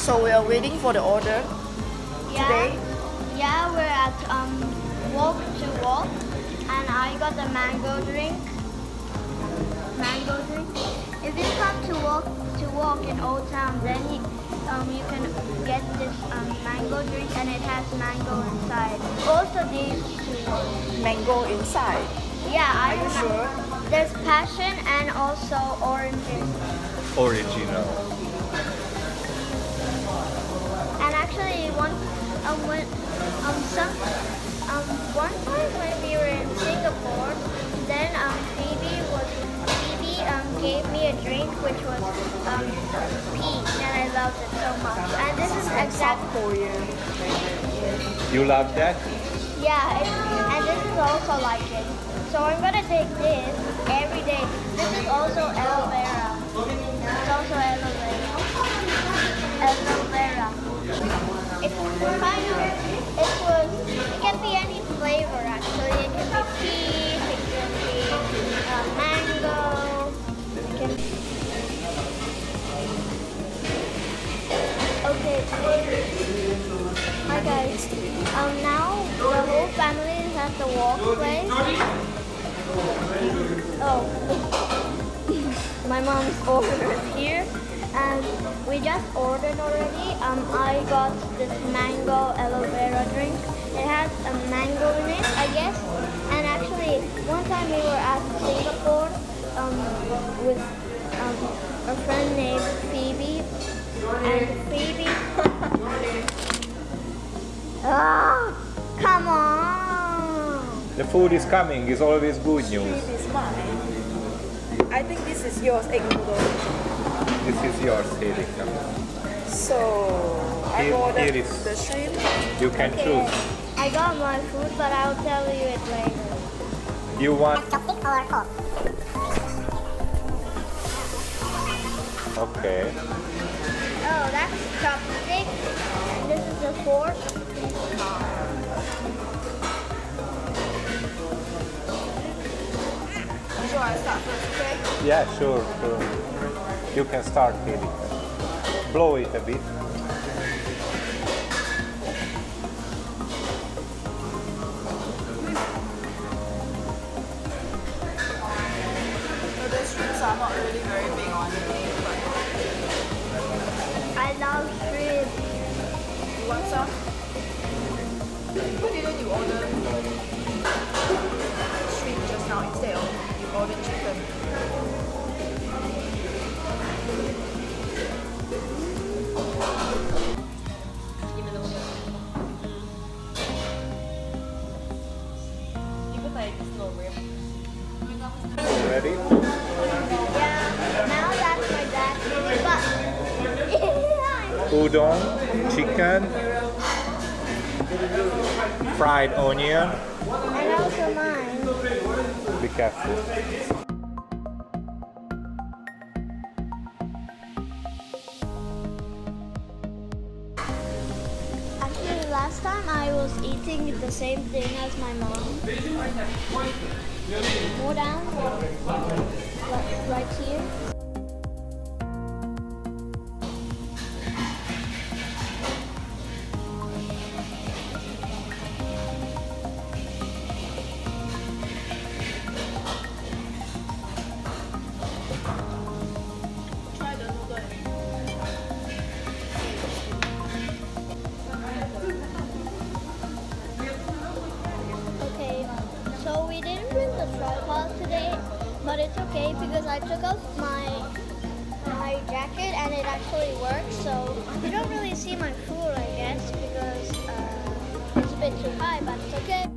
So we are waiting for the order today. Yeah, we're at Wok To Walk, and I got the mango drink. If you come to Walk in Old Town, then you can get this mango drink, and it has mango inside. Also these two. Mango inside. Yeah, Are you sure? There's passion and also oranges. Original. And actually, one time when we were in Singapore, then Phoebe gave me a drink which was peach, and I loved it so much. And this is exact Korean. You love that? Yeah, and this is also like it. So I'm gonna take this every day. This is also aloe vera. It's also aloe vera. Aloe vera. It's kind of, it can be any flavor actually. It can be peach, it can be mango, it can be... Okay. Hi guys. Now the whole family is at the walk place. Oh. My mom's order is here. And we just ordered already. I got this mango aloe vera drink. It has a mango in it, I guess. And actually, one time we were at Singapore with a friend named Phoebe. And Phoebe... Ah, come on! The food is coming. Is always good news. This is mine. I think this is yours, egg noodle. This is yours, Erika. So I ordered here is. the shrimp. You can choose. I got my food, but I'll tell you it later. You want? Chopstick or fork? Okay. Oh, that's chopstick. And this is a fork. So I start first, okay? Yeah, sure. You can start, Erika. Blow it a bit. So the shrimps are not really very big on me, but I love shrimp. you want some? Why didn't you order shrimp just now instead of you ordered chicken? Ready? Yeah, now that's my dad's but Udon, chicken, fried onion. and also mine. Be careful. Actually, last time I was eating the same thing as my mom. More down, right here. Try the noodle. Okay, so we didn't bring the tripod today, but it's okay because I took off my jacket and it actually works. So you don't really see my food, I guess, because it's a bit too high, but it's okay.